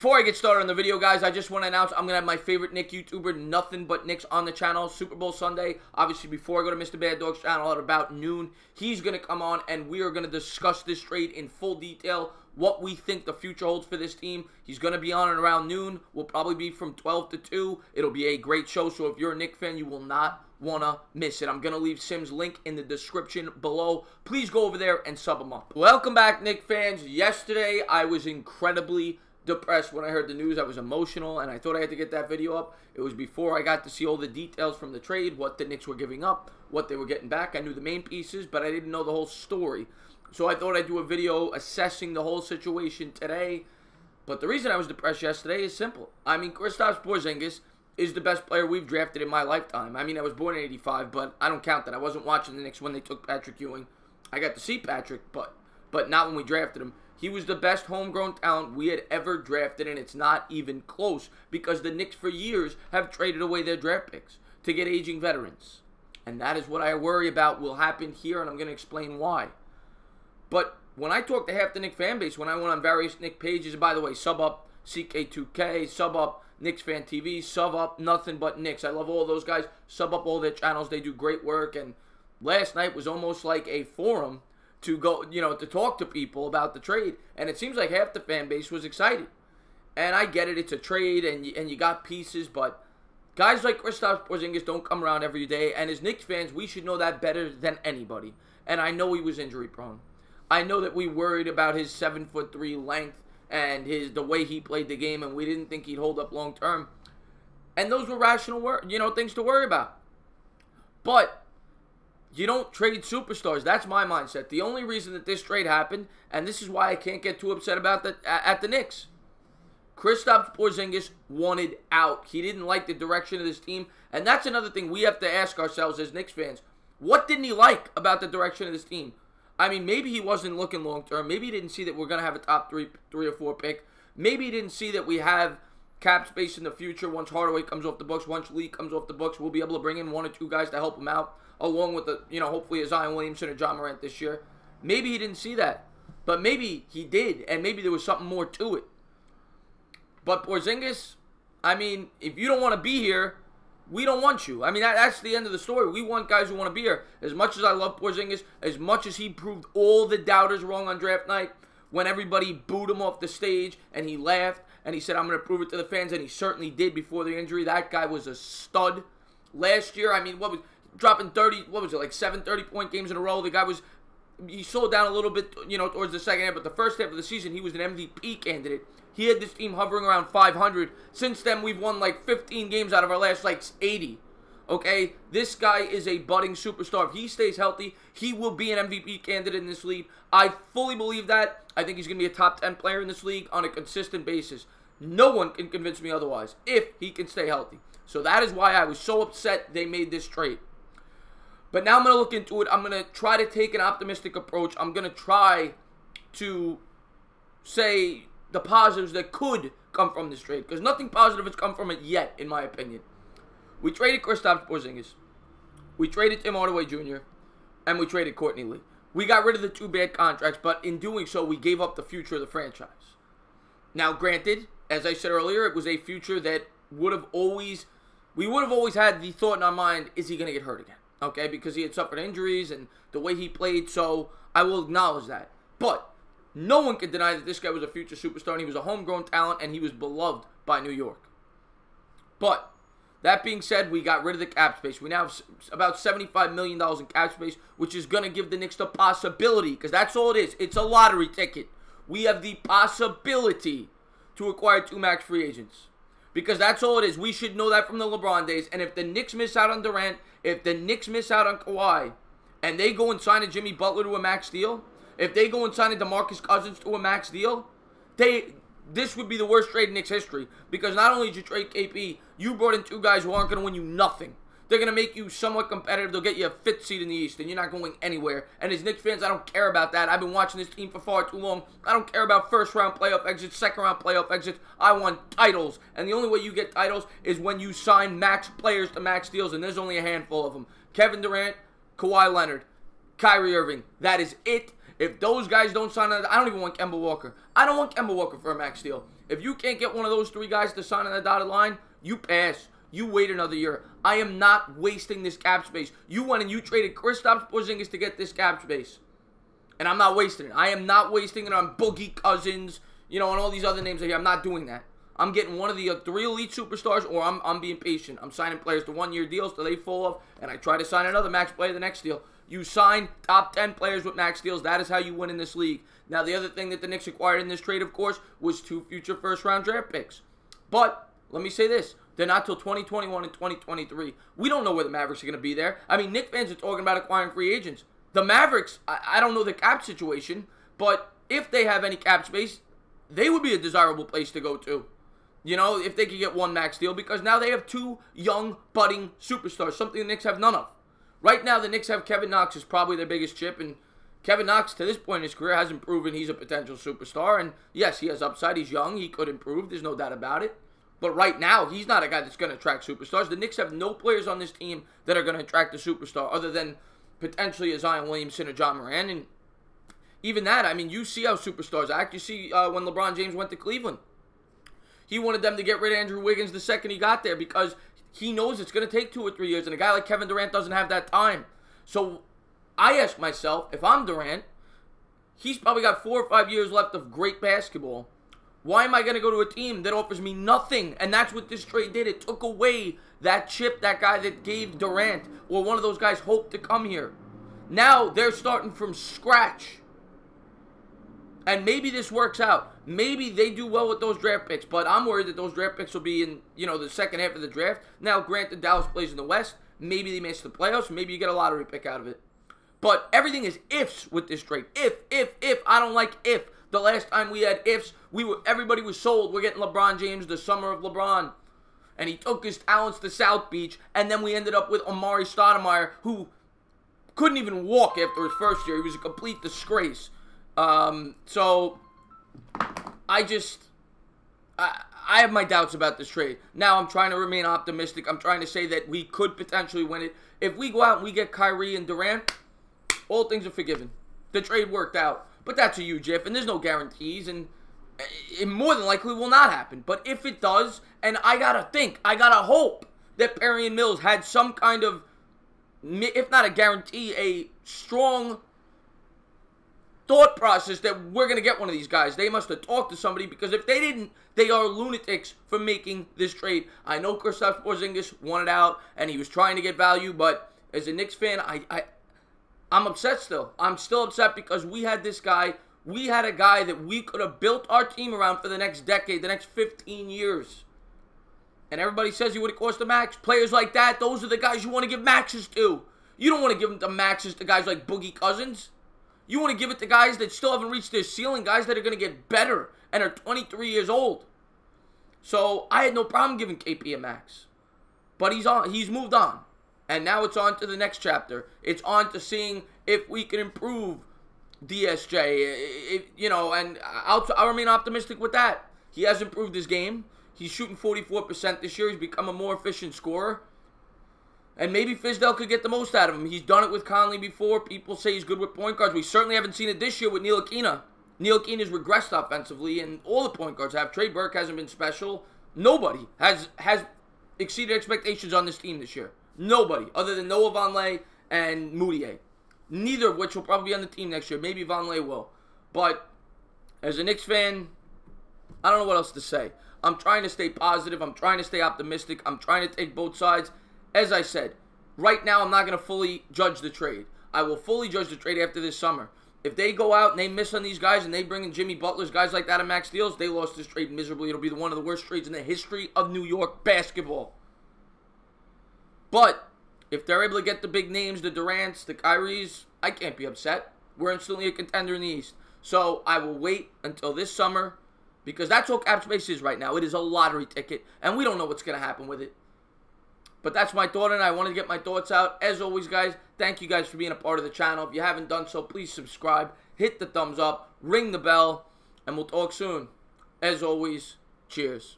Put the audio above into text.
Before I get started on the video, guys, I just want to announce I'm going to have my favorite Knick YouTuber, Nothing But Knicks, on the channel. Super Bowl Sunday, obviously before I go to Mr. Bad Dog's channel at about noon. He's going to come on, and we are going to discuss this trade in full detail, what we think the future holds for this team. He's going to be on at around noon. We'll probably be from 12 to 2. It'll be a great show, so if you're a Knicks fan, you will not want to miss it. I'm going to leave Sim's link in the description below. Please go over there and sub him up. Welcome back, Knicks fans. Yesterday, I was incredibly depressed when I heard the news. I was emotional, and I thought I had to get that video up. It was before I got to see all the details from the trade, what the Knicks were giving up, what they were getting back. I knew the main pieces, but I didn't know the whole story. So I thought I'd do a video assessing the whole situation today. But the reason I was depressed yesterday is simple. I mean, Kristaps Porzingis is the best player we've drafted in my lifetime. I mean, I was born in '85, but I don't count that. I wasn't watching the Knicks when they took Patrick Ewing. I got to see Patrick, but not when we drafted him. He was the best homegrown talent we had ever drafted, and it's not even close because the Knicks for years have traded away their draft picks to get aging veterans. And that is what I worry about will happen here, and I'm going to explain why. But when I talk to half the Knicks fan base, when I went on various Knicks pages, by the way, sub up CK2K, sub up Knicks Fan TV, sub up Nothing But Knicks. I love all those guys. Sub up all their channels. They do great work, and last night was almost like a forum to go, to talk to people about the trade, and it seems like half the fan base was excited. And I get it, it's a trade, and you got pieces, but guys like Kristaps Porzingis don't come around every day, and as Knicks fans, we should know that better than anybody. And I know he was injury prone. I know that we worried about his 7'3" length and the way he played the game, and we didn't think he'd hold up long term. And those were rational, things to worry about. But you don't trade superstars. That's my mindset. The only reason that this trade happened, and this is why I can't get too upset about at the Knicks, Kristaps Porzingis wanted out. He didn't like the direction of this team, and that's another thing we have to ask ourselves as Knicks fans. What didn't he like about the direction of this team? I mean, maybe he wasn't looking long-term. Maybe he didn't see that we're going to have a top three or four pick. Maybe he didn't see that we have cap space in the future. Once Hardaway comes off the books, once Lee comes off the books, we'll be able to bring in one or two guys to help him out, along with, hopefully a Zion Williamson or John Morant this year. Maybe he didn't see that. But maybe he did, and maybe there was something more to it. But Porzingis, I mean, if you don't want to be here, we don't want you. I mean, that's the end of the story. We want guys who want to be here. As much as I love Porzingis, as much as he proved all the doubters wrong on draft night, when everybody booed him off the stage and he laughed and he said, I'm going to prove it to the fans, and he certainly did before the injury. That guy was a stud. Last year, I mean, dropping 30, like 7 30-point games in a row. The guy he slowed down a little bit, towards the second half, but the first half of the season, he was an MVP candidate. He had this team hovering around 500. Since then, we've won like 15 games out of our last like 80. Okay? This guy is a budding superstar. If he stays healthy, he will be an MVP candidate in this league. I fully believe that. I think he's going to be a top 10 player in this league on a consistent basis. No one can convince me otherwise if he can stay healthy. So that is why I was so upset they made this trade. But now I'm going to look into it. I'm going to try to take an optimistic approach. I'm going to try to say the positives that could come from this trade, because nothing positive has come from it yet, in my opinion. We traded Kristaps Porzingis. We traded Tim Hardaway Jr., and we traded Courtney Lee. We got rid of the 2 bad contracts, but in doing so, we gave up the future of the franchise. Now, granted, as I said earlier, it was a future that we would have always had the thought in our mind, is he going to get hurt again? Okay, because he had suffered injuries and the way he played, so I will acknowledge that. But no one can deny that this guy was a future superstar, and he was a homegrown talent, and he was beloved by New York. But that being said, we got rid of the cap space. We now have about $75 million in cap space, which is going to give the Knicks the possibility, because that's all it is. It's a lottery ticket. We have the possibility to acquire 2 max free agents, because that's all it is. We should know that from the LeBron days. And if the Knicks miss out on Durant, if the Knicks miss out on Kawhi, and they go and sign a Jimmy Butler to a max deal, if they go and sign a DeMarcus Cousins to a max deal, this would be the worst trade in Knicks history. Because not only did you trade KP, you brought in 2 guys who aren't going to win you nothing. They're going to make you somewhat competitive. They'll get you a 5th seed in the East, and you're not going anywhere. And as Knicks fans, I don't care about that. I've been watching this team for far too long. I don't care about first-round playoff exits, second-round playoff exits. I want titles. And the only way you get titles is when you sign max players to max deals, and there's only a handful of them. Kevin Durant, Kawhi Leonard, Kyrie Irving. That is it. If those guys don't sign on, I don't even want Kemba Walker. I don't want Kemba Walker for a max deal. If you can't get one of those 3 guys to sign on the dotted line, you pass. You wait another year. I am not wasting this cap space. You went and you traded Kristaps Porzingis to get this cap space. And I'm not wasting it. I am not wasting it on Boogie Cousins, you know, and all these other names here. I'm not doing that. I'm getting one of the 3 elite superstars, or I'm being patient. I'm signing players to 1-year deals till they fall off, and I try to sign another max player the next deal. You sign top 10 players with max deals. That is how you win in this league. Now, the other thing that the Knicks acquired in this trade, of course, was 2 future first-round draft picks. But let me say this. They're not till 2021 and 2023. We don't know where the Mavericks are going to be there. I mean, Knicks fans are talking about acquiring free agents. The Mavericks, I don't know the cap situation, but if they have any cap space, they would be a desirable place to go to. You know, if they could get 1 max deal, because now they have 2 young, budding superstars, something the Knicks have none of. Right now, the Knicks have Kevin Knox is probably their biggest chip, and Kevin Knox, to this point in his career, hasn't proven he's a potential superstar. And yes, he has upside. He's young. He could improve. There's no doubt about it. But right now, he's not a guy that's going to attract superstars. The Knicks have no players on this team that are going to attract a superstar other than potentially a Zion Williamson or John Moran. And even that, I mean, you see how superstars act. You see when LeBron James went to Cleveland. He wanted them to get rid of Andrew Wiggins the second he got there because he knows it's going to take 2 or 3 years. And a guy like Kevin Durant doesn't have that time. So I ask myself, if I'm Durant, he's probably got 4 or 5 years left of great basketball. Why am I going to go to a team that offers me nothing? And that's what this trade did. It took away that chip, that guy that gave Durant or one of those guys hope to come here. Now they're starting from scratch. And maybe this works out. Maybe they do well with those draft picks. But I'm worried that those draft picks will be in, you know, the second half of the draft. Now, granted, Dallas plays in the West. Maybe they miss the playoffs. Maybe you get a lottery pick out of it. But everything is ifs with this trade. If. I don't like if. The last time we had ifs, everybody was sold. We're getting LeBron James, the summer of LeBron. And he took his talents to South Beach. And then we ended up with Amari Stoudemire, who couldn't even walk after his first year. He was a complete disgrace. So, I have my doubts about this trade. Now, I'm trying to remain optimistic. I'm trying to say that we could potentially win it. If we go out and we get Kyrie and Durant, all things are forgiven. The trade worked out. But that's a huge if, and there's no guarantees, and it more than likely will not happen. But if it does, and I gotta hope that Perry and Mills had some kind of, if not a guarantee, a strong thought process that we're going to get one of these guys. They must have talked to somebody, because if they didn't, they are lunatics for making this trade. I know Kristaps Porzingis wanted out, and he was trying to get value, but as a Knicks fan, I'm upset still. I'm still upset because we had this guy. We had a guy that we could have built our team around for the next decade, the next 15 years. And everybody says he would have cost a max. Players like that, those are the guys you want to give maxes to. You don't want to give them the maxes to guys like Boogie Cousins. You want to give it to guys that still haven't reached their ceiling, guys that are going to get better and are 23 years old. So I had no problem giving KP a max. But he's moved on. And now it's on to the next chapter. It's on to seeing if we can improve DSJ. And I'll remain optimistic with that. He has improved his game. He's shooting 44% this year. He's become a more efficient scorer. And maybe Fizdale could get the most out of him. He's done it with Conley before. People say he's good with point guards. We certainly haven't seen it this year with Ntilikina. Ntilikina's regressed offensively, and all the point guards have. Trey Burke hasn't been special. Nobody has exceeded expectations on this team this year. Nobody, other than Noah Vonleh and Moutier. Neither of which will probably be on the team next year. Maybe Vonleh will. But as a Knicks fan, I don't know what else to say. I'm trying to stay positive. I'm trying to stay optimistic. I'm trying to take both sides. As I said, right now I'm not going to fully judge the trade. I will fully judge the trade after this summer. If they go out and they miss on these guys and they bring in Jimmy Butler's guys like that at max deals, they lost this trade miserably. It'll be one of the worst trades in the history of New York basketball. But if they're able to get the big names, the Durants, the Kyries, I can't be upset. We're instantly a contender in the East. So I will wait until this summer, because that's all cap space is right now. It is a lottery ticket, and we don't know what's going to happen with it. But that's my thought, and I wanted to get my thoughts out. As always, guys, thank you guys for being a part of the channel. If you haven't done so, please subscribe, hit the thumbs up, ring the bell, and we'll talk soon. As always, cheers.